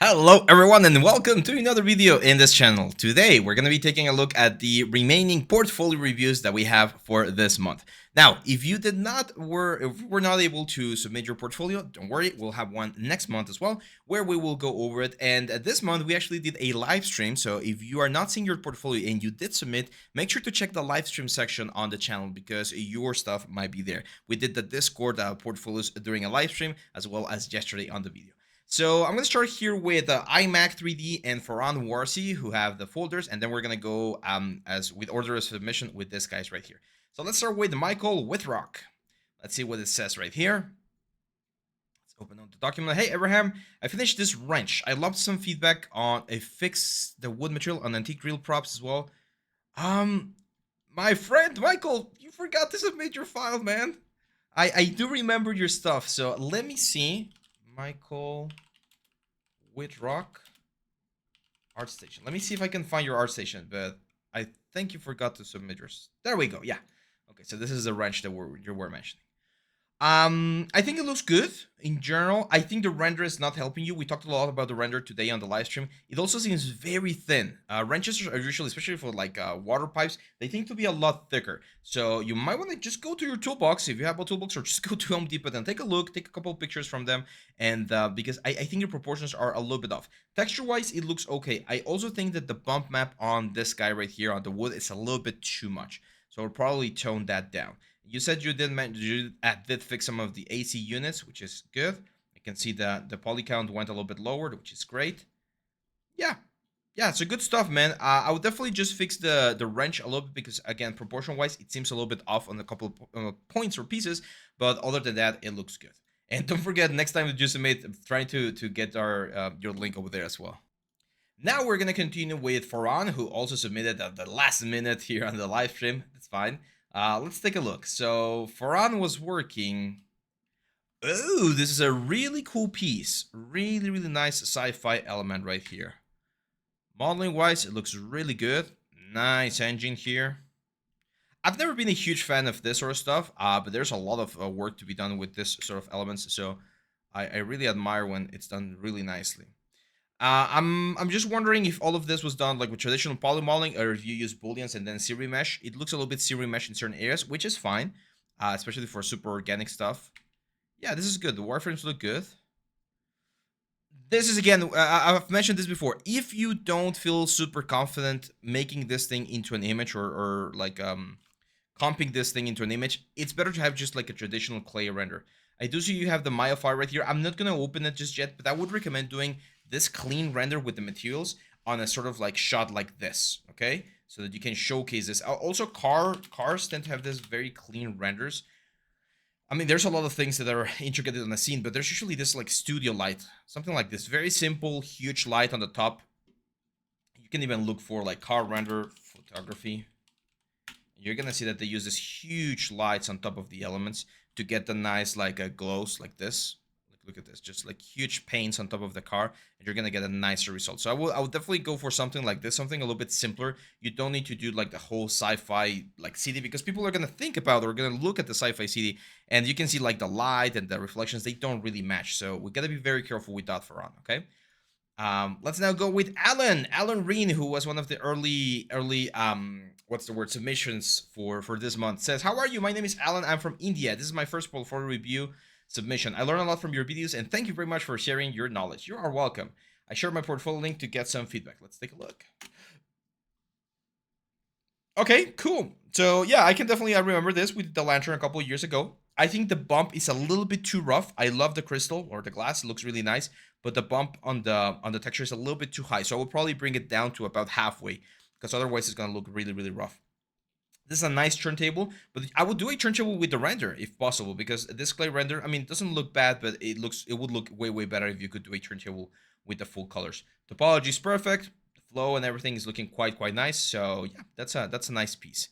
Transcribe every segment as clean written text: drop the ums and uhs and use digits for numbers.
Hello everyone and welcome to another video in this channel. Today we're going to be taking a look at the remaining portfolio reviews that we have for this month. Now, if you were not able to submit your portfolio, don't worry, we'll have one next month as well where we will go over it. And this month we actually did a live stream, so if you are not seeing your portfolio and you did submit, make sure to check the live stream section on the channel because your stuff might be there. We did the Discord portfolios during a live stream as well as yesterday on the video. So I'm going to start here with iMac 3D and Farhan Warsi, who have the folders, and then we're going to go as with order of submission with this guys right here. So let's start with Michael Whitrock. Let's see what it says right here. Let's open up the document. Hey Abraham, I finished this wrench. I loved some feedback on a fix the wood material on antique reel props as well. My friend Michael, you forgot to submit your file, man. I do remember your stuff, so let me see. Michael Whitrock ArtStation. Let me see if I can find your ArtStation, but I think you forgot to submit yours. There we go. Yeah. Okay, so this is the wrench that you were mentioning. I think it looks good in general. I think the render is not helping you. We talked a lot about the render today on the live stream. It also seems very thin. Wrenches are usually, especially for like water pipes, they tend to be a lot thicker. So you might want to just go to your toolbox if you have a toolbox, or just go to Home Depot and take a look, take a couple of pictures from them. And because I think your proportions are a little bit off. Texture-wise, it looks okay. I also think that the bump map on this guy right here on the wood is a little bit too much. So I'll probably tone that down. You said you did fix some of the AC units, which is good. I can see that the poly count went a little bit lower, which is great. Yeah, it's a good stuff, man. I would definitely just fix the wrench a little bit because, again, proportion-wise, it seems a little bit off on a couple of points or pieces. But other than that, it looks good. And don't forget, next time that you submit, try to get your link over there as well. Now we're going to continue with Farhan, who also submitted at the last minute here on the live stream. That's fine. Let's take a look. So Farhan was working. Oh, this is a really cool piece. Really, really nice sci-fi element right here. Modeling wise, it looks really good. Nice engine here. I've never been a huge fan of this sort of stuff, but there's a lot of work to be done with this sort of elements. So I really admire when it's done really nicely. I'm just wondering if all of this was done like with traditional poly modeling, or if you use booleans and then series mesh. It looks a little bit series mesh in certain areas, which is fine, especially for super organic stuff. Yeah, this is good. The wireframes look good. This is, again, I've mentioned this before. If you don't feel super confident making this thing into an image, or like comping this thing into an image, it's better to have just like a traditional clay render. I do see you have the Maya file right here. I'm not going to open it just yet, but I would recommend doing this clean render with the materials on a sort of like shot like this, okay? So that you can showcase this. Also, cars tend to have this very clean renders. I mean, there's a lot of things that are intricate on the scene, but there's usually this like studio light, something like this. Very simple, huge light on the top. You can even look for like car render photography. You're gonna see that they use this huge lights on top of the elements to get the nice like glows like this. Look at this, just like huge paints on top of the car, and you're gonna get a nicer result. So I would definitely go for something like this, something a little bit simpler. You don't need to do like the whole sci-fi like city, because people are gonna think about or gonna look at the sci-fi city, and you can see like the light and the reflections, they don't really match. So we gotta be very careful with that, Farhan. Okay. Let's now go with Alan Reen, who was one of the early submissions for this month. Says, how are you? My name is Alan. I'm from India. This is my first portfolio review submission. I learned a lot from your videos, and thank you very much for sharing your knowledge. You are welcome. I shared my portfolio link to get some feedback. Let's take a look. Okay, cool. So yeah, I can definitely remember this. We did the lantern a couple of years ago. I think the bump is a little bit too rough. I love the crystal or the glass. It looks really nice, but the bump on the texture is a little bit too high. So I will probably bring it down to about halfway, because otherwise it's gonna look really, really rough. This is a nice turntable, but I would do a turntable with the render if possible, because this clay render, I mean, it doesn't look bad, but it would look way, way better if you could do a turntable with the full colors. Topology is perfect. The flow and everything is looking quite nice. So yeah, that's a nice piece.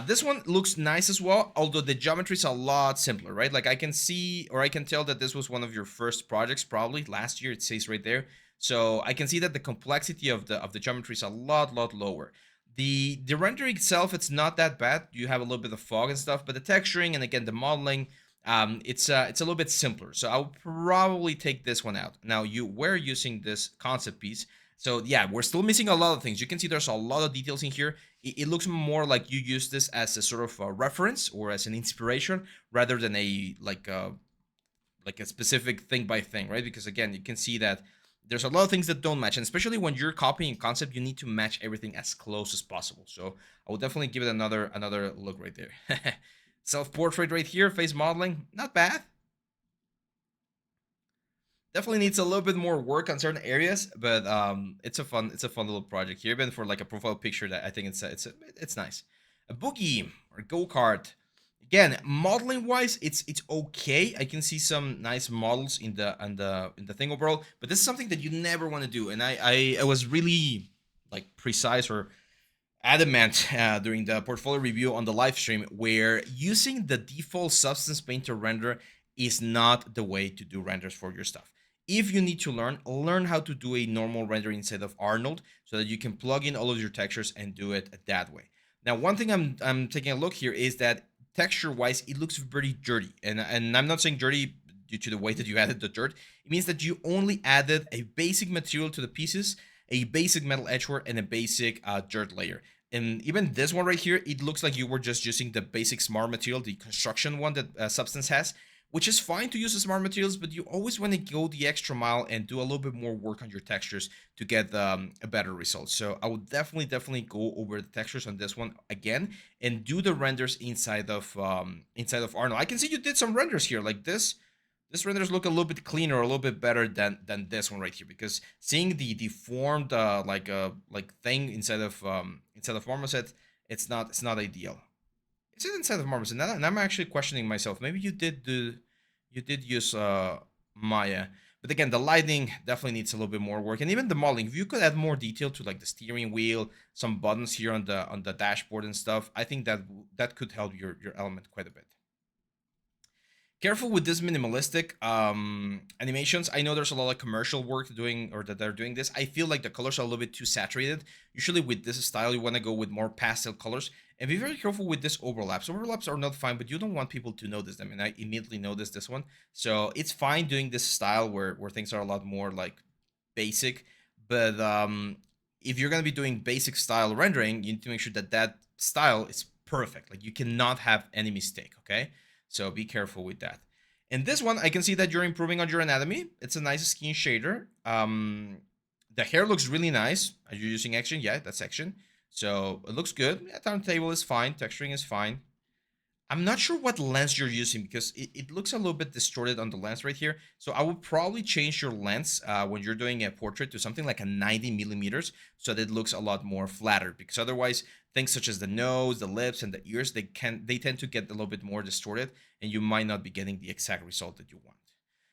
This one looks nice as well, although the geometry is a lot simpler, right? Like I can see, or I can tell that this was one of your first projects, probably last year. It says right there. So I can see that the complexity of the geometry is a lot lower. The rendering itself, it's not that bad. You have a little bit of fog and stuff, but the texturing and again the modeling, it's a little bit simpler. So I'll probably take this one out. Now we're using this concept piece. So yeah, we're still missing a lot of things. You can see there's a lot of details in here. It looks more like you use this as a sort of a reference or as an inspiration rather than a like a specific thing by thing, right? Because again, you can see that there's a lot of things that don't match, and especially when you're copying concept, you need to match everything as close as possible. So I will definitely give it another look right there. Self-portrait right here, face modeling, not bad. Definitely needs a little bit more work on certain areas, but it's a fun little project here. Even for like a profile picture, that I think it's nice. A boogie or go kart. Again, modeling wise, it's okay. I can see some nice models in the thing overall, but this is something that you never want to do. And I was really like precise or adamant during the portfolio review on the live stream, where using the default Substance Painter render is not the way to do renders for your stuff. If you need to learn how to do a normal render inside of Arnold so that you can plug in all of your textures and do it that way. Now, one thing I'm taking a look here is that texture-wise, it looks very dirty. And I'm not saying dirty due to the way that you added the dirt. It means that you only added a basic material to the pieces, a basic metal edgework, and a basic dirt layer. And even this one right here, it looks like you were just using the basic smart material, the construction one that Substance has, which is fine to use the smart materials, but you always want to go the extra mile and do a little bit more work on your textures to get a better result. So I would definitely go over the textures on this one again and do the renders inside of Arnold. I can see you did some renders here like this. This renders look a little bit cleaner, a little bit better than this one right here, because seeing the deformed like thing inside of Marmoset, it's not ideal. Is it inside of Marmoset? And I'm actually questioning myself. Maybe you did use Maya, but again, the lighting definitely needs a little bit more work, and even the modeling. If you could add more detail to like the steering wheel, some buttons here on the dashboard and stuff, I think that could help your element quite a bit. Careful with this minimalistic animations. I know there's a lot of commercial work doing, or that they're doing this. I feel like the colors are a little bit too saturated. Usually with this style, you want to go with more pastel colors. And be very careful with this overlaps. Overlaps are not fine, but you don't want people to notice them. And I immediately noticed this one. So it's fine doing this style where things are a lot more like basic. But if you're going to be doing basic style rendering, you need to make sure that that style is perfect. Like you cannot have any mistake, okay? So be careful with that. In this one, I can see that you're improving on your anatomy. It's a nice skin shader. The hair looks really nice. Are you using action? Yeah, that's action. So it looks good. Yeah, turntable is fine. Texturing is fine. I'm not sure what lens you're using because it looks a little bit distorted on the lens right here. So I would probably change your lens when you're doing a portrait to something like a 90 millimeters so that it looks a lot more flatter, because otherwise things such as the nose, the lips, and the ears, they tend to get a little bit more distorted and you might not be getting the exact result that you want.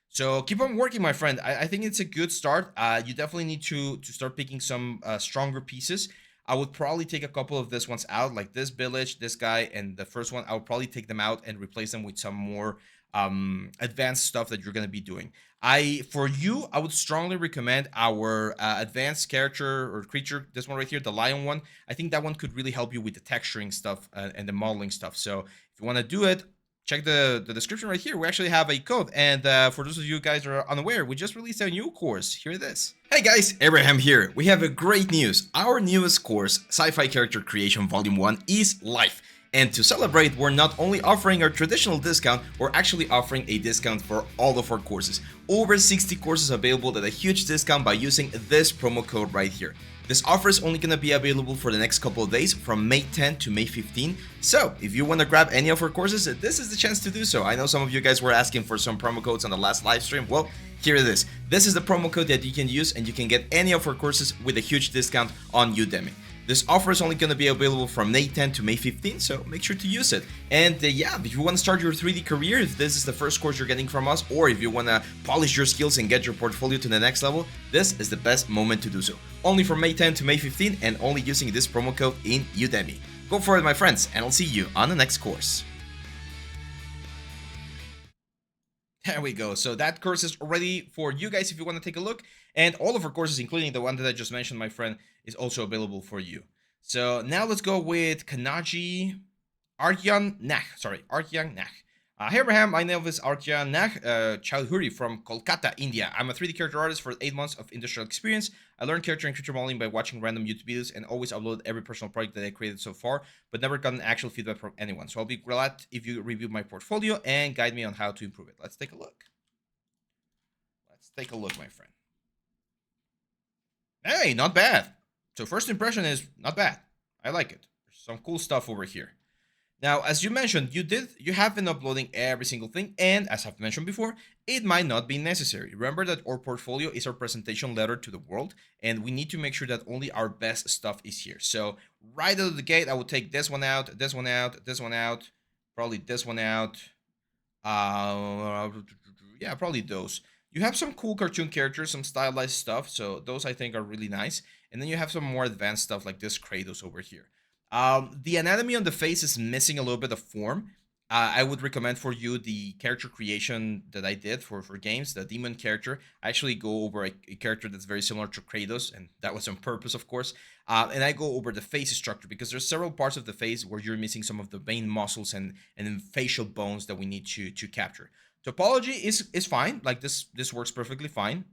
So keep on working, my friend. I think it's a good start. You definitely need to start picking some stronger pieces. I would probably take a couple of this ones out, like this village, this guy, and the first one. I would probably take them out and replace them with some more advanced stuff that you're going to be doing. For you, I would strongly recommend our advanced character or creature, this one right here, the lion one. I think that one could really help you with the texturing stuff and the modeling stuff. So if you want to do it, check the description right here. We actually have a code, and for those of you guys who are unaware, we just released a new course. Here it is. Hey guys, Abraham here. We have a great news. Our newest course, Sci-Fi Character Creation Volume 1, is live. And to celebrate, we're not only offering our traditional discount, we're actually offering a discount for all of our courses. Over 60 courses available at a huge discount by using this promo code right here. This offer is only going to be available for the next couple of days from May 10 to May 15. So if you want to grab any of our courses, this is the chance to do so. I know some of you guys were asking for some promo codes on the last live stream. Well, here it is. This is the promo code that you can use and you can get any of our courses with a huge discount on Udemy. This offer is only going to be available from May 10 to May 15, so make sure to use it. And yeah, if you want to start your 3D career, if this is the first course you're getting from us, or if you want to polish your skills and get your portfolio to the next level, this is the best moment to do so. Only from May 10 to May 15 and only using this promo code in Udemy. Go for it, my friends, and I'll see you on the next course. There we go. So that course is already for you guys if you want to take a look. And all of our courses, including the one that I just mentioned, my friend, is also available for you. So now let's go with Kanaji Arkyang Nah. Hey Abraham, my name is Artya Nag Chowdhury from Kolkata, India. I'm a 3D character artist for 8 months of industrial experience. I learned character and creature modeling by watching random YouTube videos and always upload every personal project that I created so far, but never gotten actual feedback from anyone. So I'll be glad if you review my portfolio and guide me on how to improve it. Let's take a look. Let's take a look, my friend. Hey, not bad. So first impression is not bad. I like it. There's some cool stuff over here. Now, as you mentioned, you have been uploading every single thing, and as I've mentioned before, it might not be necessary. Remember that our portfolio is our presentation letter to the world, and we need to make sure that only our best stuff is here. So right out of the gate, I will take this one out, this one out, this one out, probably this one out. Yeah, probably those. You have some cool cartoon characters, some stylized stuff, so those I think are really nice. And then you have some more advanced stuff like this Kratos over here. The anatomy on the face is missing a little bit of form. I would recommend for you the character creation that I did for games, the demon character. I actually go over a character that's very similar to Kratos, and that was on purpose, of course. And I go over the face structure because there's several parts of the face where you're missing some of the main muscles and facial bones that we need to capture. Topology is fine. Like this works perfectly fine.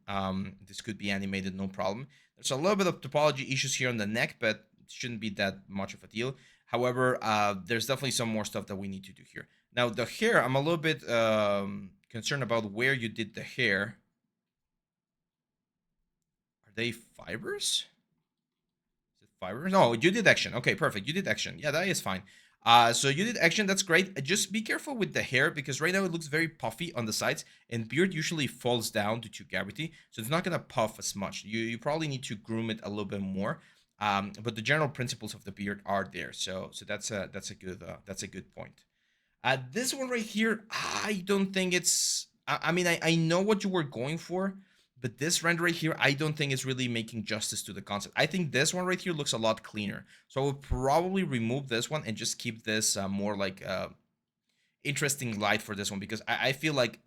This could be animated, no problem. There's a little bit of topology issues here on the neck, but it shouldn't be that much of a deal. However, there's definitely some more stuff that we need to do here. Now, the hair, I'm a little bit concerned about where you did the hair. Are they fibers? Is it fibers? No, you did action. Okay, perfect. You did action. Yeah, that is fine. So you did action. That's great. Just be careful with the hair because right now it looks very puffy on the sides, and beard usually falls down due to gravity, so it's not gonna puff as much. You probably need to groom it a little bit more. But the general principles of the beard are there. So that's a good point. This one right here, I don't think it's. I mean, I know what you were going for, but this render right here, I don't think it's really making justice to the concept. I think this one right here looks a lot cleaner. So I would probably remove this one and just keep this more like interesting light for this one because I feel like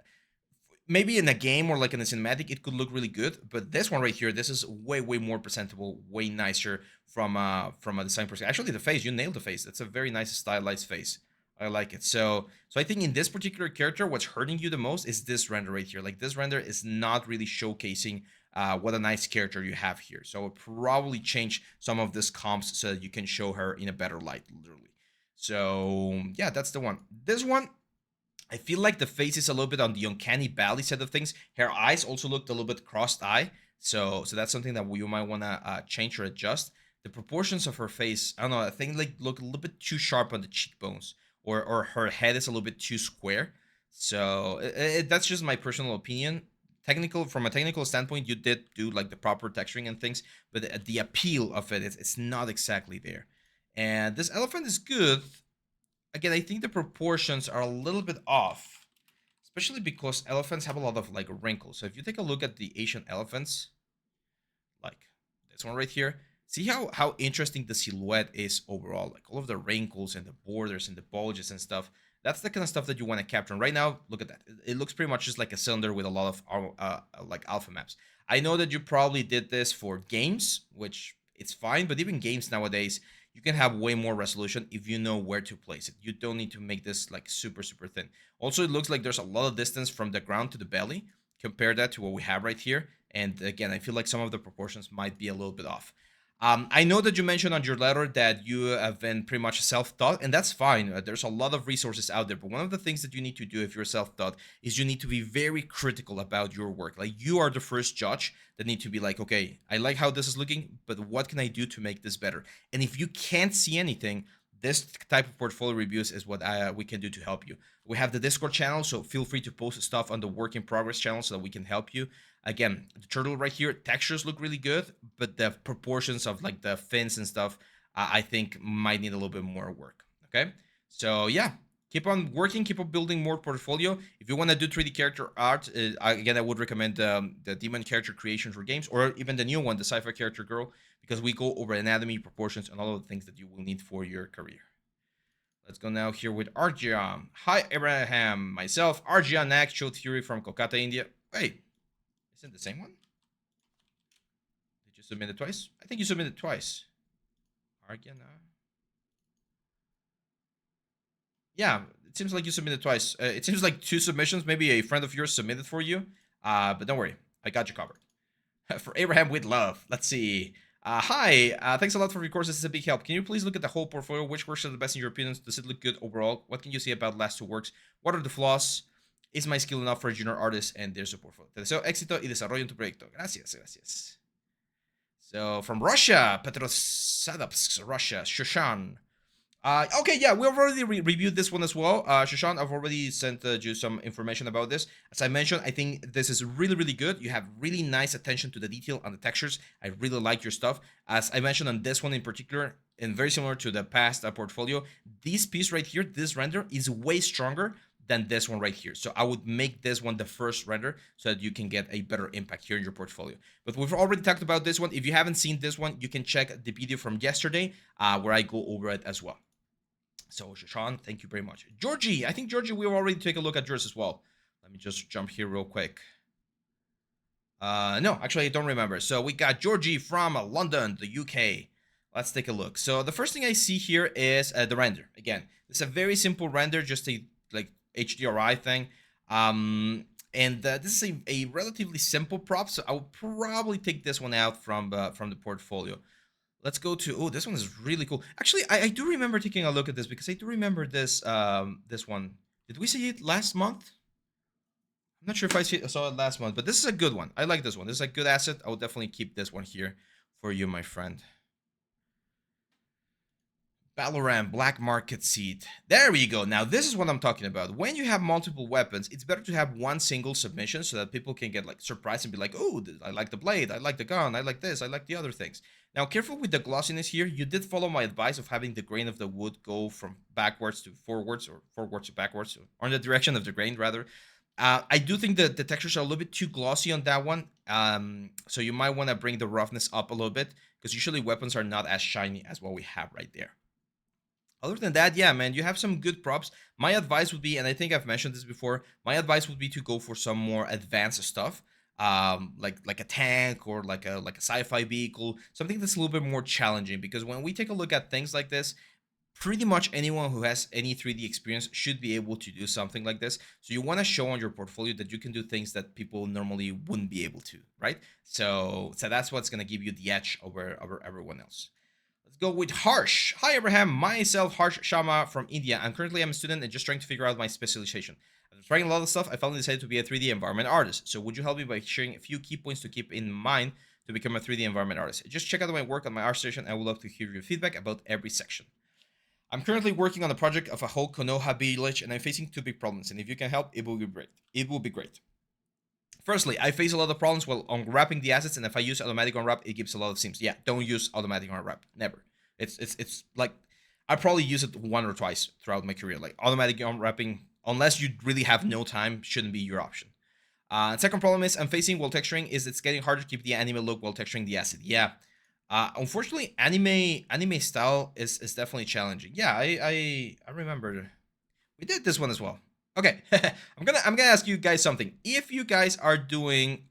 maybe in a game or like in a cinematic it could look really good, but this one right here, this is way more presentable, way nicer from a design perspective. Actually, the face, you nailed the face. That's a very nice stylized face. I like it. So I think in this particular character, what's hurting you the most is this render right here. Like this render is not really showcasing what a nice character you have here. So I would probably change some of this comps so that you can show her in a better light, literally. So yeah, that's the one. This one, I feel like the face is a little bit on the uncanny valley side of things. Her eyes also looked a little bit crossed eye, so that's something that you might want to change or adjust. The proportions of her face, I don't know, I think like look a little bit too sharp on the cheekbones, or her head is a little bit too square. So that's just my personal opinion. Technical From a technical standpoint, you did do like the proper texturing and things, but the appeal of it is it's not exactly there. And this elephant is good. Again, I think the proportions are a little bit off, especially because elephants have a lot of like wrinkles. So if you take a look at the Asian elephants, like this one right here, see how interesting the silhouette is overall, like all of the wrinkles and the borders and the bulges and stuff. That's the kind of stuff that you want to capture. And right now, look at that. It looks pretty much just like a cylinder with a lot of like alpha maps. I know that you probably did this for games, which it's fine, but even games nowadays, you can have way more resolution if you know where to place it. You don't need to make this like super thin. Also, it looks like there's a lot of distance from the ground to the belly. Compare that to what we have right here. And again, I feel like some of the proportions might be a little bit off. I know that you mentioned on your letter that you have been pretty much self-taught, and that's fine. There's a lot of resources out there, but one of the things that you need to do if you're self-taught is you need to be very critical about your work. Like you are the first judge that need to be like, okay, I like how this is looking, but what can I do to make this better? And if you can't see anything, this type of portfolio reviews is what we can do to help you. We have the Discord channel, so feel free to post stuff on the work in progress channel so that we can help you. Again, the turtle right here, textures look really good, but the proportions of like the fins and stuff, I think might need a little bit more work. Okay, so yeah, keep on working, keep on building more portfolio. If you want to do 3D character art, again, I would recommend the demon character creation for games, or even the new one, the sci-fi character girl, because we go over anatomy, proportions, and all of the things that you will need for your career. Let's go now here with Arjun. Hi, Abraham. Myself, Arjun Actual Theory from Kolkata, India. Wait, isn't it the same one? Did you submit it twice? I think you submitted it twice. Arjun. Yeah, It seems like you submitted twice. It seems like 2 submissions. Maybe a friend of yours submitted for you. But don't worry, I got you covered. For Abraham with love. Let's see. Hi, thanks a lot for your course. This is a big help. Can you please look at the whole portfolio? Which works are the best in your opinion? Does it look good overall? What can you say about last 2 works? What are the flaws? Is my skill enough for a junior artist? And their support for. Te deseo éxito y desarrollo en tu proyecto. Gracias, gracias. So from Russia, Petrosadovsk, Russia, Shoshan. Okay, yeah, we've already reviewed this one as well. Shoshan, I've already sent you some information about this. As I mentioned, I think this is really, really good. You have really nice attention to the detail on the textures. I really like your stuff. As I mentioned on this one in particular, and very similar to the past portfolio, this piece right here, this render is way stronger than this one right here. So I would make this one the first render so that you can get a better impact here in your portfolio. But we've already talked about this one. If you haven't seen this one, you can check the video from yesterday where I go over it as well. So Shoshan, thank you very much. Georgie, I think Georgie, we'll already take a look at yours as well. Let me just jump here real quick. No, actually I don't remember. So we got Georgie from London, the UK. Let's take a look. So the first thing I see here is the render. Again, it's a very simple render, just a like HDRI thing. And this is a relatively simple prop, so I will probably take this one out from the portfolio. Let's go to, oh, this one is really cool. Actually, I do remember taking a look at this because I do remember this this one. Did we see it last month? I'm not sure if I saw it last month, but this is a good one. I like this one. This is a good asset. I will definitely keep this one here for you, my friend. Valorant Black Market Seed. There we go. Now this is what I'm talking about. When you have multiple weapons, it's better to have one single submission so that people can get like surprised and be like, oh, I like the blade, I like the gun, I like this, I like the other things. Now careful with the glossiness here. You did follow my advice of having the grain of the wood go from backwards to forwards, or forwards to backwards, or in the direction of the grain rather. I do think that the textures are a little bit too glossy on that one. So you might want to bring the roughness up a little bit because usually weapons are not as shiny as what we have right there. Other than that, yeah, man, you have some good props. My advice would be, and I think I've mentioned this before, my advice would be to go for some more advanced stuff, like a tank or like a sci-fi vehicle, something that's a little bit more challenging. Because when we take a look at things like this, pretty much anyone who has any 3D experience should be able to do something like this. So you want to show on your portfolio that you can do things that people normally wouldn't be able to, right? So that's what's going to give you the edge over everyone else. Let's go with Harsh. Hi, Abraham. Myself, Harsh Sharma from India. I'm currently a student and just trying to figure out my specialization. After trying a lot of stuff, I finally decided to be a 3D environment artist. So would you help me by sharing a few key points to keep in mind to become a 3D environment artist? Just check out my work on my ArtStation. I would love to hear your feedback about every section. I'm currently working on a project of a whole Konoha village, and I'm facing 2 big problems. And if you can help, it will be great. It will be great. Firstly, I face a lot of problems while unwrapping the assets, and if I use automatic unwrap, it gives a lot of seams. Yeah, don't use automatic unwrap. Never. It's like I probably use it 1 or twice throughout my career. Like automatic unwrapping, unless you really have no time, shouldn't be your option. Second problem is I'm facing while texturing is it's getting harder to keep the anime look while texturing the asset. Yeah. Unfortunately, anime style is definitely challenging. Yeah, I remember we did this one as well. Okay, I'm gonna ask you guys something. If you guys are doing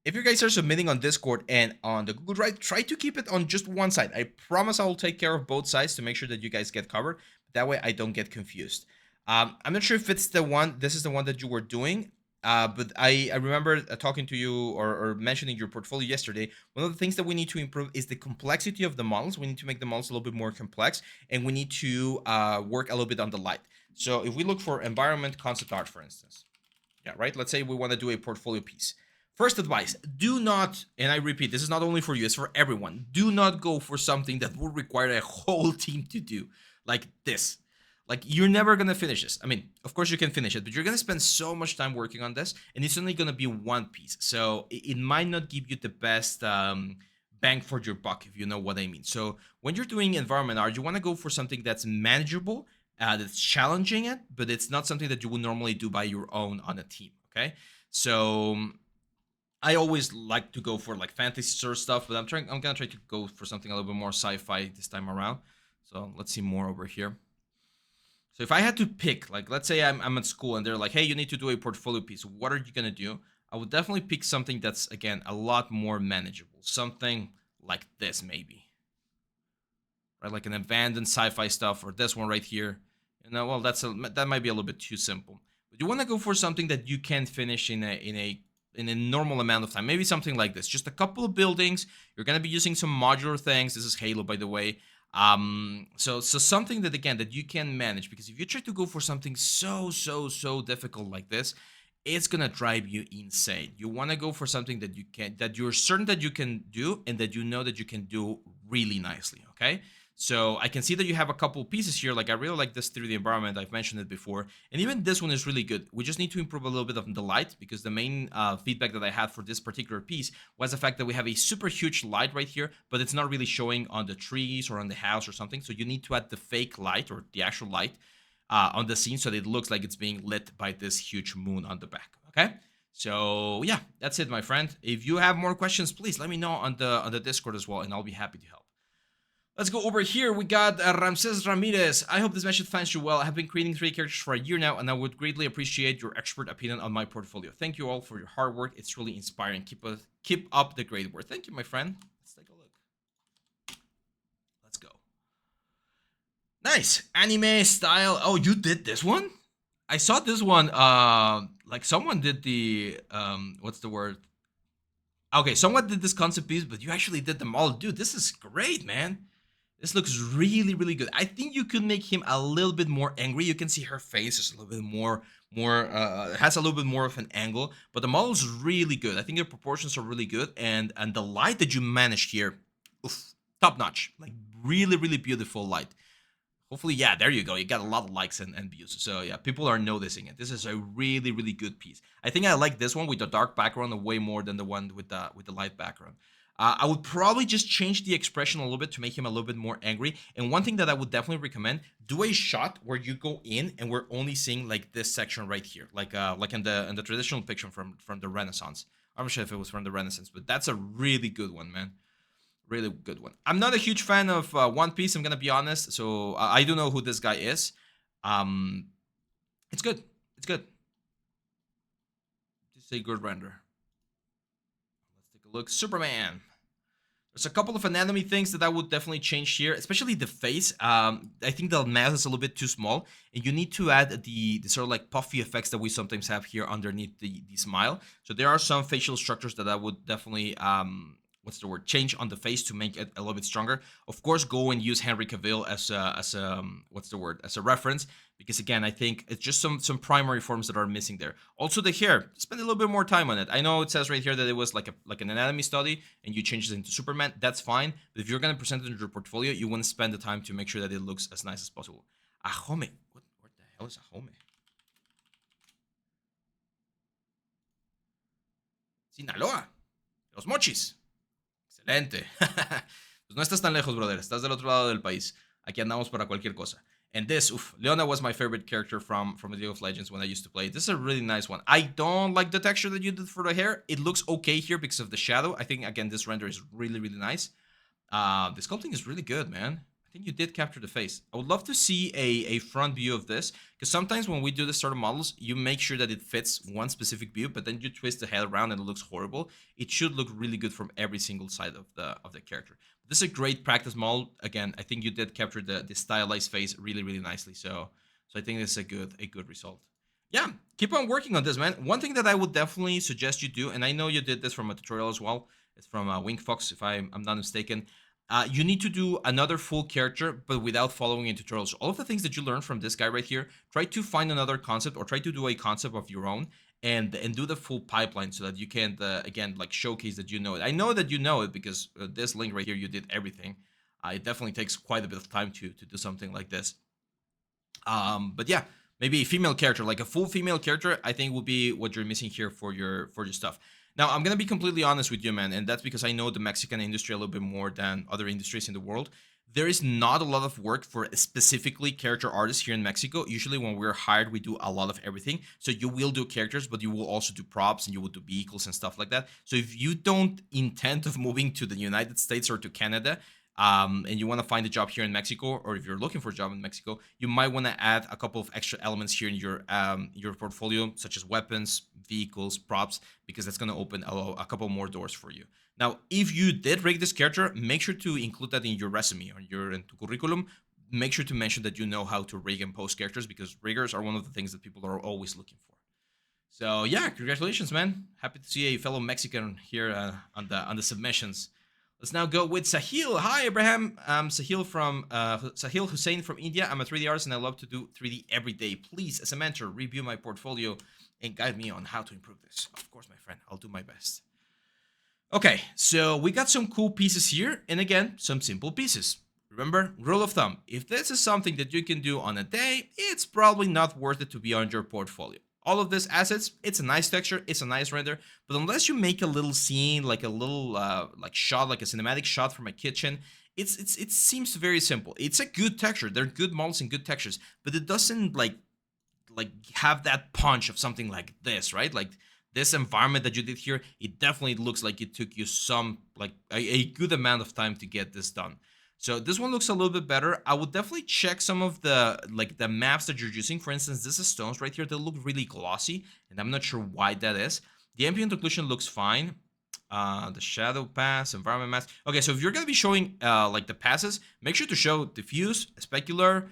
if you guys are submitting on Discord and on the Google Drive, try to keep it on just one side. I promise I will take care of both sides to make sure that you guys get covered. That way I don't get confused. I'm not sure if it's the one. This is the one that you were doing. But I remember talking to you or mentioning your portfolio yesterday. One of the things that we need to improve is the complexity of the models. We need to make the models a little bit more complex, and we need to work a little bit on the light. So if we look for environment concept art, for instance, yeah, right? Let's say we want to do a portfolio piece. First advice, do not, and I repeat, this is not only for you, it's for everyone. Do not go for something that will require a whole team to do, like this. Like, you're never going to finish this. I mean, of course you can finish it, but you're going to spend so much time working on this, and it's only going to be one piece. So it might not give you the best bang for your buck, if you know what I mean. So when you're doing environment art, you want to go for something that's manageable, that's challenging it, but it's not something that you would normally do by your own on a team, okay? So I always like to go for like fantasy sort of stuff, but I'm gonna try to go for something a little bit more sci-fi this time around. So let's see more over here. So if I had to pick, like, let's say I'm at school and they're like, hey, you need to do a portfolio piece. What are you going to do? I would definitely pick something that's, again, a lot more manageable. Something like this, maybe. Right? Like an abandoned sci-fi stuff, or this one right here. well, that might be a little bit too simple. But you want to go for something that you can finish in a normal amount of time. Maybe something like this, just a couple of buildings. You're gonna be using some modular things. This is Halo, by the way. So something that, again, that you can manage, because if you try to go for something so difficult like this, it's gonna drive you insane. You want to go for something that you're certain that you can do, and that you know that you can do really nicely. Okay. So I can see that you have a couple pieces here. Like, I really like this 3D environment. I've mentioned it before. And even this one is really good. We just need to improve a little bit of the light, because the main feedback that I had for this particular piece was the fact that we have a super huge light right here, but it's not really showing on the trees or on the house or something. So you need to add the fake light, or the actual light, on the scene, so that it looks like it's being lit by this huge moon on the back. Okay. So yeah, that's it, my friend. If you have more questions, please let me know on the Discord as well, and I'll be happy to help. Let's go over here. We got Ramses Ramirez. I hope this message finds you well. I have been creating 3 characters for a year now, and I would greatly appreciate your expert opinion on my portfolio. Thank you all for your hard work. It's really inspiring. Keep up the great work. Thank you, my friend. Let's take a look. Let's go. Nice. Anime style. Oh, you did this one? I saw this one. Like, someone did the, what's the word? Okay, someone did this concept piece, but you actually did them all. Dude, this is great, man. This looks really good. I think you could make him a little bit more angry. You can see her face is a little bit more has a little bit more of an angle, but the model is really good. I think the proportions are really good, and the light that you managed here, oof, top notch. Like, really beautiful light. Hopefully, yeah, there you go. You got a lot of likes and views. So yeah, people are noticing it. This is a really good piece. I think I like this one with the dark background way more than the one with the light background. I would probably just change the expression a little bit to make him a little bit more angry. And one thing that I would definitely recommend: do a shot where you go in and we're only seeing like this section right here, like in the traditional picture from the Renaissance. I'm not sure if it was from the Renaissance, but that's a really good one, man. Really good one. I'm not a huge fan of One Piece, I'm gonna be honest. So I do know who this guy is. Um, it's good. It's good. Just a good render. Let's take a look. Superman. There's a couple of anatomy things that I would definitely change here, especially the face. I think the mouth is a little bit too small, and you need to add the sort of like puffy effects that we sometimes have here underneath the smile. So there are some facial structures that I would definitely what's the word, change on the face to make it a little bit stronger. Of course, go and use Henry Cavill as a what's the word, as a reference, because again, I think it's just some primary forms that are missing there. Also, the hair, spend a little bit more time on it. I know it says right here that it was like an anatomy study, and you changed it into Superman. That's fine, but if you're gonna present it in your portfolio, you want to spend the time to make sure that it looks as nice as possible. Ahome, what the hell is Ahome? Sinaloa, Los Mochis. Excelente. Pues no estás tan lejos, brother. Estás del otro lado del país. Aquí andamos para cualquier cosa. And this, Leona was my favorite character from League of Legends when I used to play. This is a really nice one. I don't like the texture that you did for the hair. It looks okay here because of the shadow. I think, again, this render is really nice. The sculpting is really good, man. I think you did capture the face. I would love to see a front view of this, because sometimes when we do this sort of models, you make sure that it fits one specific view, but then you twist the head around and it looks horrible. It should look really good from every single side of the character. This is a great practice model. Again, I think you did capture the stylized face really nicely. So I think this is a good result. Yeah, keep on working on this, man. One thing that I would definitely suggest you do, and I know you did this from a tutorial as well. It's from Wing Fox, if I'm not mistaken. You need to do another full character, but without following a tutorial. So all of the things that you learned from this guy right here, try to find another concept, or try to do a concept of your own, and do the full pipeline, so that you can, again, like, showcase that you know it. I know that you know it, because this link right here, you did everything. It definitely takes quite a bit of time to do something like this. But yeah, maybe a female character, like a full female character, I think would be what you're missing here for your stuff. Now, I'm going to be completely honest with you, man, and that's because I know the Mexican industry a little bit more than other industries in the world. There is not a lot of work for specifically character artists here in Mexico. Usually when we're hired, we do a lot of everything. So you will do characters, but you will also do props, and you will do vehicles and stuff like that. So if you don't intend of moving to the United States or to Canada, and you want to find a job here in Mexico, or if you're looking for a job in Mexico, you might want to add a couple of extra elements here in your portfolio, such as weapons, vehicles, props, because that's going to open a couple more doors for you. Now, if you did rig this character, make sure to include that in your resume or in tu curriculum. make sure to mention that you know how to rig and post characters, because riggers are one of the things that people are always looking for. So yeah, congratulations, man. Happy to see a fellow Mexican here on the submissions. Let's now go with Sahil. Hi, Abraham. I'm Sahil from Sahil Hussein from India. I'm a 3D artist and I love to do 3D every day. Please, as a mentor, review my portfolio and guide me on how to improve this. Of course, my friend, I'll do my best. Okay, so we got some cool pieces here, and again, some simple pieces. Remember, rule of thumb, if this is something that you can do on a day, it's probably not worth it to be on your portfolio. All of these assets, it's a nice texture, it's a nice render, but unless you make a little scene, like a little like shot, like a cinematic shot from a kitchen, it seems very simple. It's a good texture, they're good models and good textures, but it doesn't like have that punch of something like this, right? Like this environment that you did here, it definitely looks like it took you some like a good amount of time to get this done. So this one looks a little bit better. I would definitely check some of the the maps that you're using. For instance, this is stones right here. They look really glossy, and I'm not sure why that is. The ambient occlusion looks fine. The shadow pass, environment mask. Okay, so if you're gonna be showing like the passes, make sure to show diffuse, specular,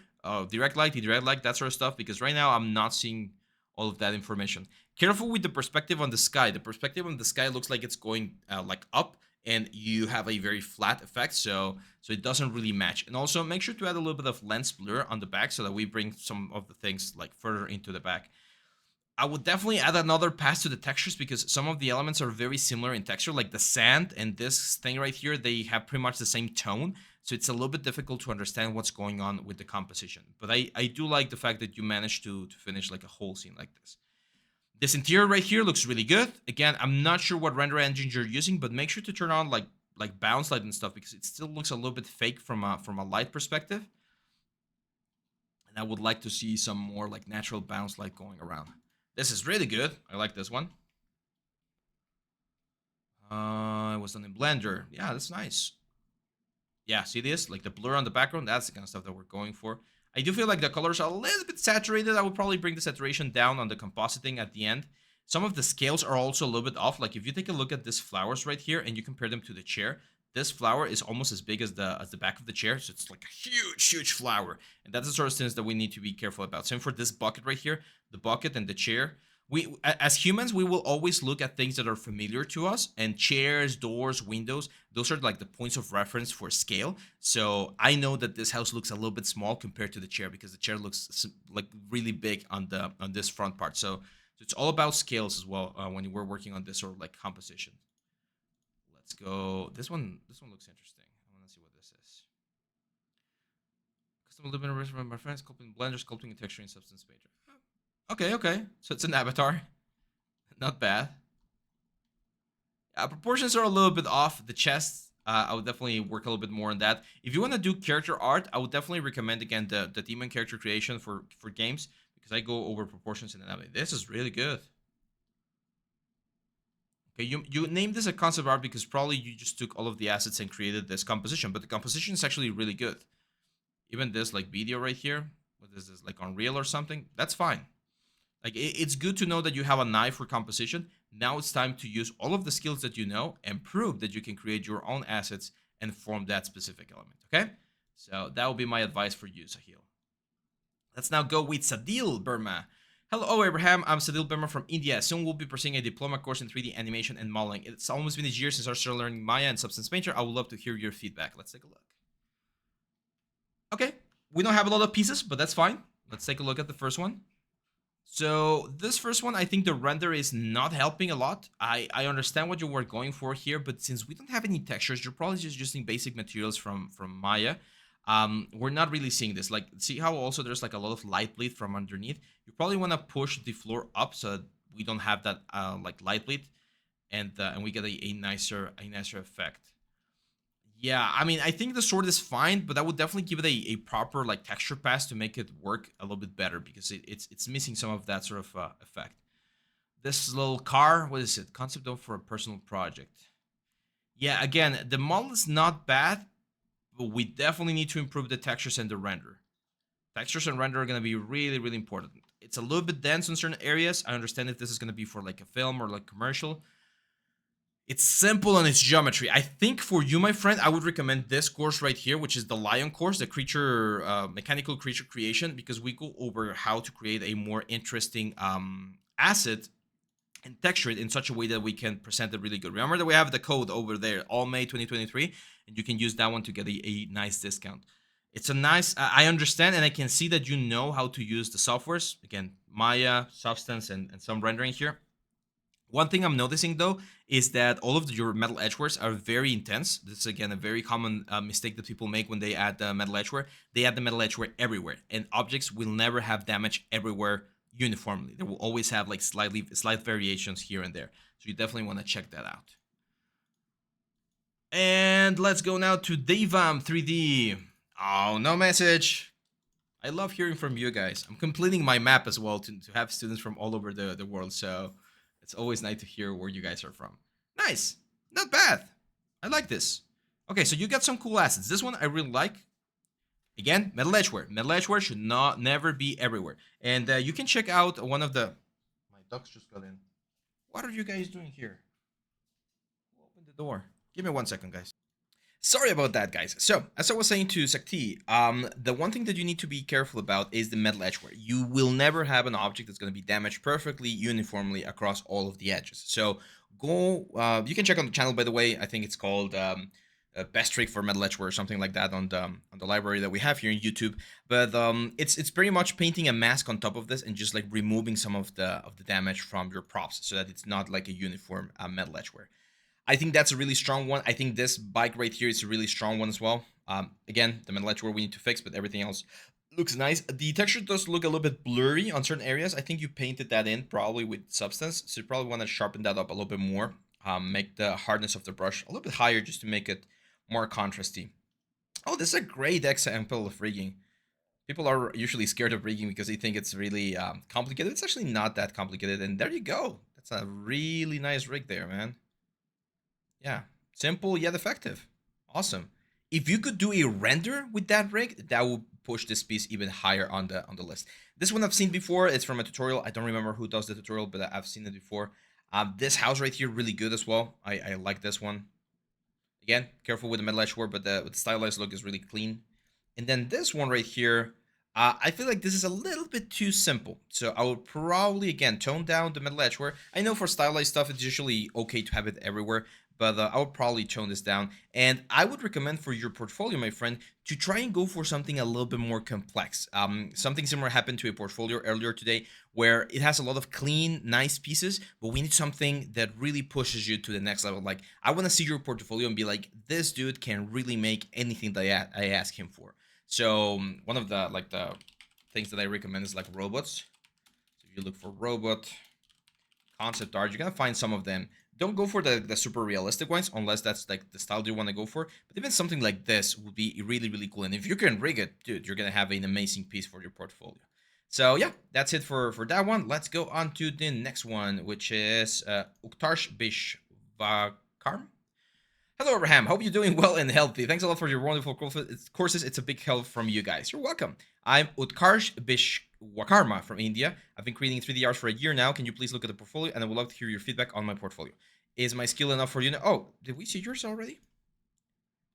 direct light, indirect light, that sort of stuff, because right now I'm not seeing all of that information. Careful with the perspective on the sky. The perspective on the sky looks like it's going like up, and you have a very flat effect, so it doesn't really match. And also make sure to add a little bit of lens blur on the back so that we bring some of the things like further into the back. I would definitely add another pass to the textures, because some of the elements are very similar in texture, like the sand and this thing right here, they have pretty much the same tone. So it's a little bit difficult to understand what's going on with the composition. But I do like the fact that you managed to finish like a whole scene like this. This interior right here looks really good. Again, I'm not sure what render engine you're using, but make sure to turn on like bounce light and stuff, because it still looks a little bit fake from a light perspective. And I would like to see some more like natural bounce light going around. This is really good. I like this one. It was done in Blender. Yeah, that's nice. Yeah, see this? Like the blur on the background, that's the kind of stuff that we're going for. I do feel like the colors are a little bit saturated. I would probably bring the saturation down on the compositing at the end. Some of the scales are also a little bit off. Like if you take a look at these flowers right here and you compare them to the chair, this flower is almost as big as the back of the chair. So it's like a huge, huge flower. And that's the sort of things that we need to be careful about. Same for this bucket right here, the bucket and the chair. We, as humans, we will always look at things that are familiar to us, and chairs, doors, windows, those are like the points of reference for scale. So I know that this house looks a little bit small compared to the chair, because the chair looks like really big on this front part. So it's all about scales as well when we're working on this sort of like composition. Let's go. This one looks interesting. I want to see what this is. Custom illuminator from my friends, sculpting Blender, sculpting and texturing Substance Painter. Okay. So it's an avatar. Not bad. Proportions are a little bit off. The chest, I would definitely work a little bit more on that. If you want to do character art, I would definitely recommend, again, the demon character creation for games, because I go over proportions in anime. This is really good. Okay, you named this a concept art because probably you just took all of the assets and created this composition, but the composition is actually really good. Even this like video right here, what is this, like Unreal or something? That's fine. Like, it's good to know that you have an eye for composition. Now it's time to use all of the skills that you know and prove that you can create your own assets and form that specific element, okay? So that will be my advice for you, Sahil. Let's now go with Sadil Burma. Hello, Abraham. I'm Sadil Burma from India. Soon we'll be pursuing a diploma course in 3D animation and modeling. It's almost been a year since I started learning Maya and Substance Painter. I would love to hear your feedback. Let's take a look. Okay, we don't have a lot of pieces, but that's fine. Let's take a look at the first one. So this first one, I think the render is not helping a lot. I understand what you were going for here, but since we don't have any textures, you're probably just using basic materials from Maya. We're not really seeing this. Like, see how also there's like a lot of light bleed from underneath? You probably want to push the floor up so that we don't have that like light bleed, and we get a nicer effect. Yeah, I mean, I think the sword is fine, but I would definitely give it a proper like texture pass to make it work a little bit better, because it's missing some of that sort of effect. This little car, what is it? Concept dome for a personal project. Yeah, again, the model is not bad, but we definitely need to improve the textures and the render. Textures and render are going to be really, really important. It's a little bit dense in certain areas. I understand if this is going to be for like a film or like commercial. It's simple on its geometry. I think for you, my friend, I would recommend this course right here, which is the Lion course, the creature, mechanical creature creation, because we go over how to create a more interesting asset and texture it in such a way that we can present it really good. Remember that we have the code over there, all May 2023, and you can use that one to get a nice discount. It's a nice, I understand and I can see that you know how to use the softwares. Again, Maya, Substance, and some rendering here. One thing I'm noticing though is that all of your metal edgewares are very intense. This is again a very common mistake that people make when they add the metal edgeware. They add the metal edgeware everywhere, and objects will never have damage everywhere uniformly. They will always have like slight variations here and there. So you definitely want to check that out. And let's go now to Devam 3D. Oh, no message. I love hearing from you guys. I'm completing my map as well to have students from all over the world. So it's always nice to hear where you guys are from. Nice. Not bad. I like this. Okay, so you got some cool assets. This one I really like. Again, metal edgeware. Metal edgeware should never be everywhere. And you can check out one of the... My ducks just got in. What are you guys doing here? Open the door. Give me 1 second, guys. Sorry about that, guys. So, as I was saying to Sakti, the one thing that you need to be careful about is the metal edgeware. You will never have an object that's going to be damaged perfectly, uniformly across all of the edges. So, go, you can check on the channel, by the way. I think it's called Best Trick for Metal Edgeware or something like that on the library that we have here in YouTube. But it's pretty much painting a mask on top of this and just like removing some of the damage from your props so that it's not like a uniform metal edgeware. I think that's a really strong one. I think this bike right here is a really strong one as well. Again, the metal edgeware we need to fix, but everything else looks nice. The texture does look a little bit blurry on certain areas. I think you painted that in probably with Substance, so you probably want to sharpen that up a little bit more. Make the hardness of the brush a little bit higher just to make it more contrasty. Oh, this is a great example of rigging. People are usually scared of rigging because they think it's really complicated. It's actually not that complicated, and there you go. That's a really nice rig there, man. Yeah, simple yet effective. Awesome. If you could do a render with that rig, that would push this piece even higher on the list. This one I've seen before. It's from a tutorial. I don't remember who does the tutorial, but I've seen it before. This house right here, really good as well. I like this one. Again, careful with the metal edgeware, but the stylized look is really clean. And then this one right here, I feel like this is a little bit too simple. So I would probably, again, tone down the metal edgeware. I know for stylized stuff, it's usually okay to have it everywhere, but I would probably tone this down. And I would recommend for your portfolio, my friend, to try and go for something a little bit more complex. Something similar happened to a portfolio earlier today where it has a lot of clean, nice pieces, but we need something that really pushes you to the next level. Like, I want to see your portfolio and be like, this dude can really make anything that I ask him for. So one of the things that I recommend is like robots. So if you look for robot concept art, you're gonna find some of them. Don't go for the super realistic ones unless that's like the style you want to go for. But even something like this would be really, really cool. And if you can rig it, dude, you're gonna have an amazing piece for your portfolio. So yeah, that's it for that one. Let's go on to the next one, which is Uktarsh Bishvakarm. Hello, Abraham. Hope you're doing well and healthy. Thanks a lot for your wonderful courses. It's a big help from you guys. You're welcome. I'm Utkarsh Bishwakarma from India. I've been creating 3D art for a year now. Can you please look at the portfolio? And I would love to hear your feedback on my portfolio. Is my skill enough for you? Oh, did we see yours already?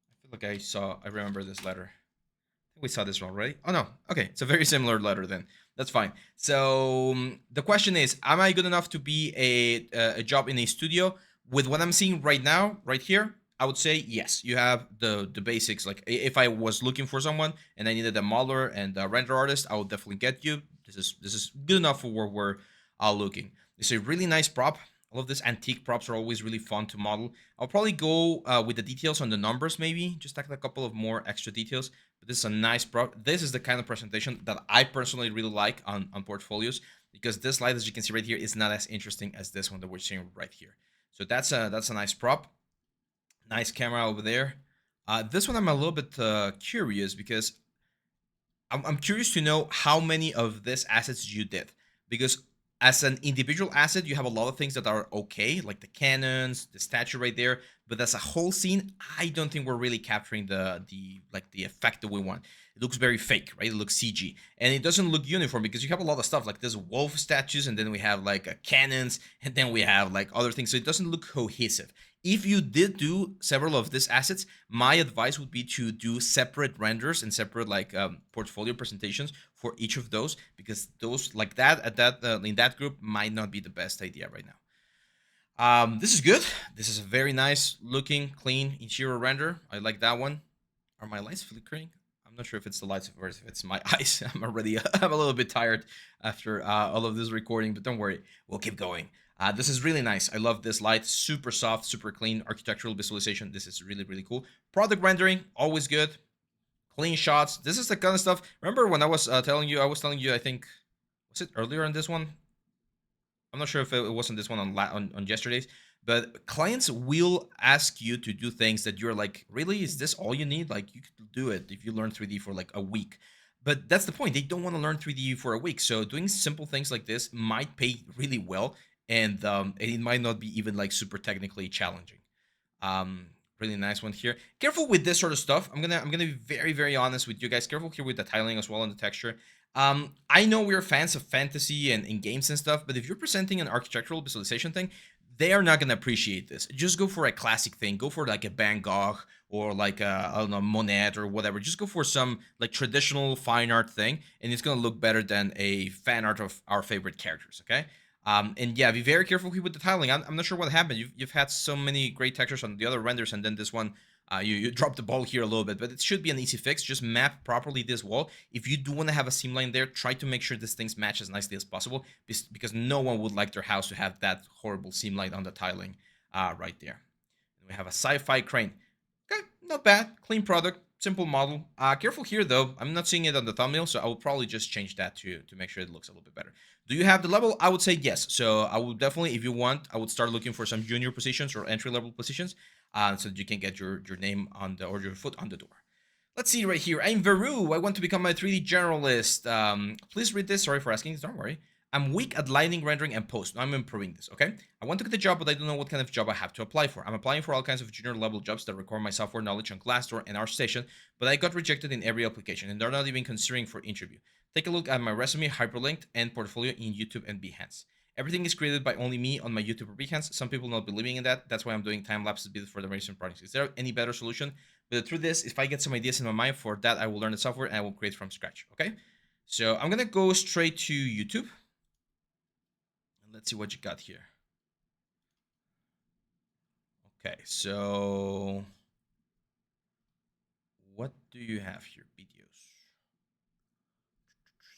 I feel like I remember this letter. I think we saw this one already. Oh, no. Okay, it's a very similar letter then. That's fine. So the question is, am I good enough to be a job in a studio? With what I'm seeing right now, right here, I would say yes. You have the basics. Like if I was looking for someone and I needed a modeler and a render artist, I would definitely get you. This is good enough for where we're looking. It's a really nice prop. All of these antique props are always really fun to model. I'll probably go with the details on the numbers, maybe just like a couple of more extra details. But this is a nice prop. This is the kind of presentation that I personally really like on portfolios, because this slide, as you can see right here, is not as interesting as this one that we're seeing right here. So that's a nice prop. Nice camera over there. This one I'm a little bit curious because I'm curious to know how many of these assets you did. Because as an individual asset, you have a lot of things that are okay, like the cannons, the statue right there. But as a whole scene, I don't think we're really capturing the effect that we want. it looks very fake, right? It looks CG, and it doesn't look uniform because you have a lot of stuff like this wolf statues, and then we have like cannons, and then we have like other things, so it doesn't look cohesive. If you did do several of these assets, my advice would be to do separate renders and separate like portfolio presentations for each of those, because those like that at that in that group might not be the best idea right now. This is good. This is a very nice looking, clean interior render. I like that one. Are my lights flickering? I'm not sure if it's the lights or if it's my eyes. I'm a little bit tired after all of this recording, but don't worry, we'll keep going. This is really nice. I love this light. Super soft, super clean architectural visualization. This is really, really cool. Product rendering, always good. Clean shots. This is the kind of stuff. Remember when I was telling you, I think, was it earlier on this one? I'm not sure if it wasn't this one on yesterday's, but clients will ask you to do things that you're like, really, is this all you need? Like, you could do it if you learn 3D for like a week. But that's the point. They don't want to learn 3D for a week. So doing simple things like this might pay really well, and it might not be even like super technically challenging. Um, Really nice one here. Careful with this sort of stuff. I'm gonna be very, very honest with you guys. Careful here with the tiling as well and the texture. I know we're fans of fantasy and in games and stuff, but if you're presenting an architectural visualization thing, they are not gonna appreciate this. Just go for a classic thing. Go for like a Van Gogh or like a, I don't know, Monet or whatever. Just go for some like traditional fine art thing, and it's gonna look better than a fan art of our favorite characters. Okay. And yeah, be very careful with the tiling. I'm not sure what happened. You've had so many great textures on the other renders, and then this one, you dropped the ball here a little bit, but it should be an easy fix. Just map properly this wall. If you do want to have a seam line there, try to make sure this thing matches as nicely as possible, because no one would like their house to have that horrible seam line on the tiling right there. And we have a sci-fi crane. Okay, not bad. Clean product, simple model. Careful here though. I'm not seeing it on the thumbnail, so I will probably just change that to make sure it looks a little bit better. Do you have the level? I would say yes. So I would definitely, if you want, I would start looking for some junior positions or entry level positions, so that you can get your name on the, or your foot on the door. Let's see right here. I'm Veru. I want to become a 3D generalist. Please read this. Sorry for asking. Don't worry. I'm weak at lighting, rendering, and post. I'm improving this, okay? I want to get the job, but I don't know what kind of job I have to apply for. I'm applying for all kinds of junior level jobs that require my software knowledge on Glassdoor and ArtStation, but I got rejected in every application, and they're not even considering for interview. Take a look at my resume, hyperlinked, and portfolio in YouTube and Behance. Everything is created by only me on my YouTube or Behance. Some people not believing in that. That's why I'm doing time lapses for the recent projects. Is there any better solution? But the truth is, if I get some ideas in my mind for that, I will learn the software and I will create from scratch, okay? So I'm gonna go straight to YouTube. Let's see what you got here. Okay, so what do you have here? Videos.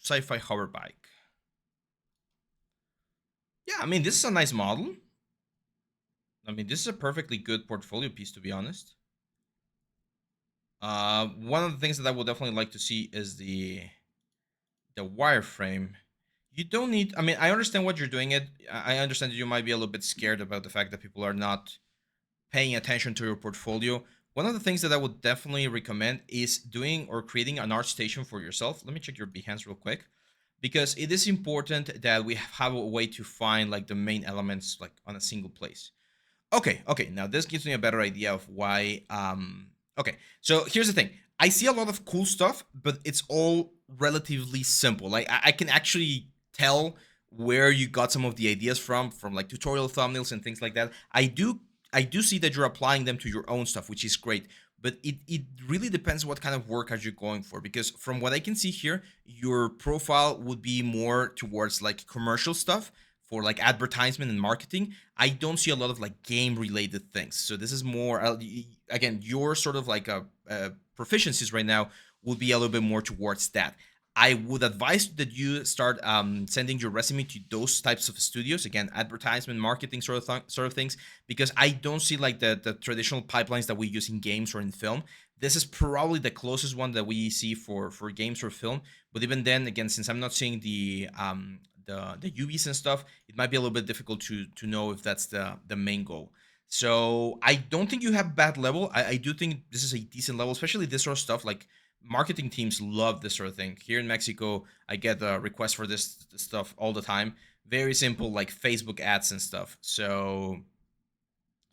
Sci-fi hover bike. Yeah, I mean, this is a nice model. I mean, this is a perfectly good portfolio piece, to be honest. One of the things that I would definitely like to see is the wireframe. You don't need, I mean, I understand what you're doing it. I understand that you might be a little bit scared about the fact that people are not paying attention to your portfolio. One of the things that I would definitely recommend is doing or creating an art station for yourself. Let me check your Behance real quick, because it is important that we have a way to find like the main elements like on a single place. Okay, now this gives me a better idea of why. Okay, so here's the thing. I see a lot of cool stuff, but it's all relatively simple. Like I can actually tell where you got some of the ideas from like tutorial thumbnails and things like that. I do see that you're applying them to your own stuff, which is great. But it really depends what kind of work are you going for, because from what I can see here, your profile would be more towards like commercial stuff for like advertisement and marketing. I don't see a lot of like game related things. So this is more, again, your sort of like proficiencies right now would be a little bit more towards that. I would advise that you start sending your resume to those types of studios. Again, advertisement, marketing sort of things, because I don't see like the traditional pipelines that we use in games or in film. This is probably the closest one that we see for games or film. But even then, again, since I'm not seeing the UVs and stuff, it might be a little bit difficult to know if that's the main goal. So I don't think you have bad level. I do think this is a decent level, especially this sort of stuff. Like marketing teams love this sort of thing. Here in Mexico, I get requests for this stuff all the time. Very simple, like Facebook ads and stuff. So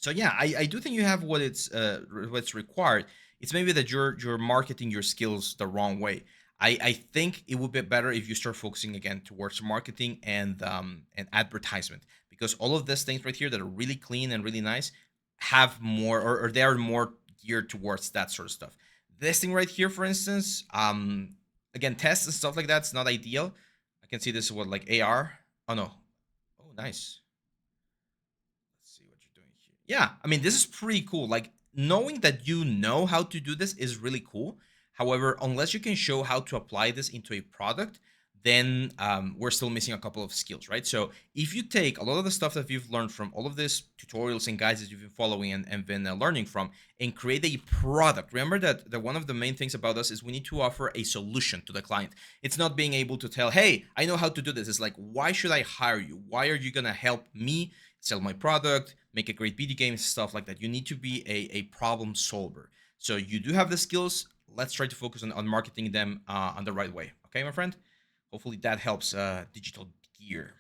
yeah, I do think you have what's required. It's maybe that you're marketing your skills the wrong way. I think it would be better if you start focusing again towards marketing and advertisement, because all of these things right here that are really clean and really nice have more, or they are more geared towards that sort of stuff. This thing right here, for instance, again, tests and stuff like that's not ideal. I can see this is what, like AR. Oh no. Oh, nice. Let's see what you're doing here. Yeah, I mean, this is pretty cool. Like, knowing that you know how to do this is really cool. However, unless you can show how to apply this into a product, then we're still missing a couple of skills, right? So if you take a lot of the stuff that you've learned from all of these tutorials and guides that you've been following and been learning from, and create a product. Remember that one of the main things about us is we need to offer a solution to the client. It's not being able to tell, hey, I know how to do this. It's like, why should I hire you? Why are you gonna help me sell my product, make a great video game, stuff like that? You need to be a problem solver. So you do have the skills. Let's try to focus on marketing them on the right way. Okay, my friend? Hopefully that helps Digital Gear.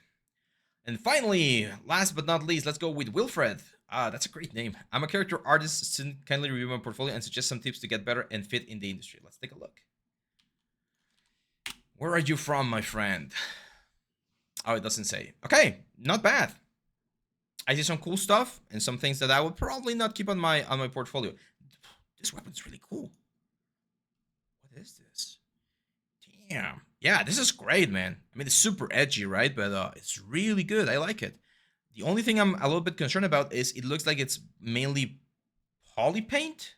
And finally, last but not least, let's go with Wilfred. That's a great name. I'm a character artist. Student, kindly review my portfolio and suggest some tips to get better and fit in the industry. Let's take a look. Where are you from, my friend? Oh, it doesn't say. Okay, not bad. I see some cool stuff and some things that I would probably not keep on my portfolio. This weapon's really cool. What is this? Damn. Yeah, this is great, man. I mean, it's super edgy, right? But it's really good. I like it. The only thing I'm a little bit concerned about is it looks like it's mainly poly paint.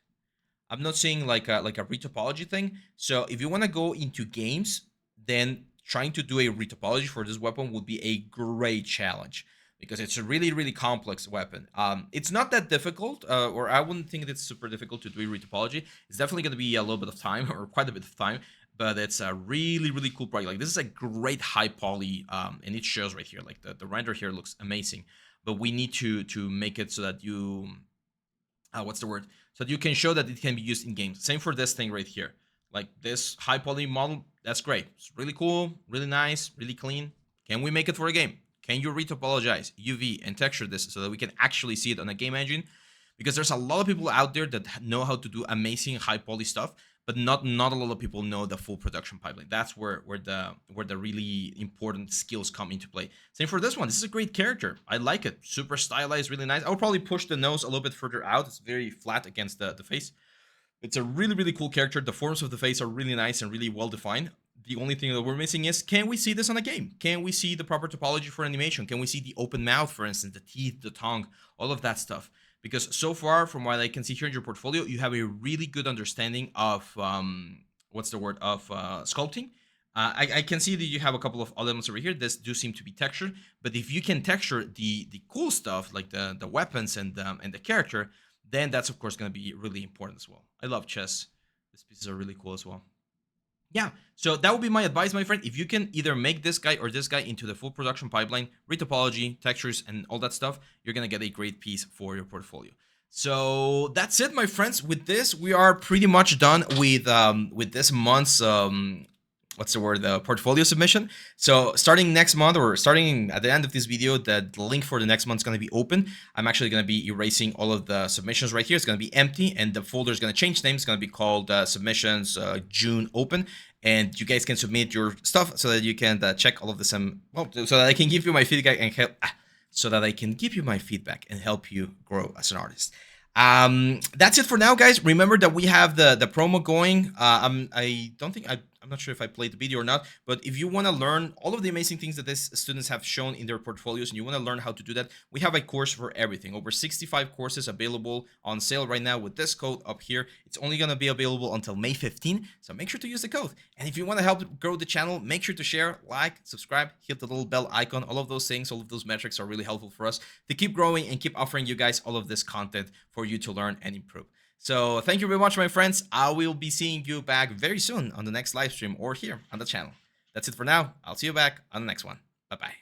I'm not seeing like a retopology thing. So if you want to go into games, then trying to do a retopology for this weapon would be a great challenge, because it's a really, really complex weapon. It's not that difficult, or I wouldn't think that it's super difficult to do a retopology. It's definitely going to be a little bit of time, or quite a bit of time, but it's a really, really cool project. Like, this is a great high poly, and it shows right here. Like, the render here looks amazing, but we need to make it so that you, what's the word? So that you can show that it can be used in games. Same for this thing right here. Like, this high poly model, that's great. It's really cool, really nice, really clean. Can we make it for a game? Can you retopologize, UV, and texture this so that we can actually see it on a game engine? Because there's a lot of people out there that know how to do amazing high poly stuff, but not a lot of people know the full production pipeline. That's where the really important skills come into play. Same for this one. This is a great character. I like it. Super stylized, really nice. I would probably push the nose a little bit further out. It's very flat against the face. It's a really, really cool character. The forms of the face are really nice and really well defined. The only thing that we're missing is, can we see this on a game? Can we see the proper topology for animation? Can we see the open mouth, for instance, the teeth, the tongue, all of that stuff? Because so far, from what I can see here in your portfolio, you have a really good understanding of, sculpting. I can see that you have a couple of elements over here. This do seem to be textured, but if you can texture the cool stuff, like the weapons and the character, then that's of course going to be really important as well. I love chess. These pieces are really cool as well. Yeah, so that would be my advice, my friend. If you can either make this guy or this guy into the full production pipeline, retopology, textures, and all that stuff, you're going to get a great piece for your portfolio. So that's it, my friends. With this, we are pretty much done with this month's the portfolio submission. So starting next month, or starting at the end of this video, the link for the next month is going to be open. I'm actually going to be erasing all of the submissions right here. It's going to be empty, and the folder is going to change name. It's going to be called submissions June open, and you guys can submit your stuff so that you can check all of this, so that I can give you my feedback and help, help you grow as an artist. That's it for now, guys. Remember that we have the promo going. I'm not sure if I played the video or not, but if you want to learn all of the amazing things that these students have shown in their portfolios and you want to learn how to do that, we have a course for everything. Over 65 courses available on sale right now with this code up here. It's only going to be available until May 15, so make sure to use the code. And if you want to help grow the channel, make sure to share, like, subscribe, hit the little bell icon. All of those things, all of those metrics are really helpful for us to keep growing and keep offering you guys all of this content for you to learn and improve. So thank you very much, my friends. I will be seeing you back very soon on the next live stream or here on the channel. That's it for now. I'll see you back on the next one. Bye-bye.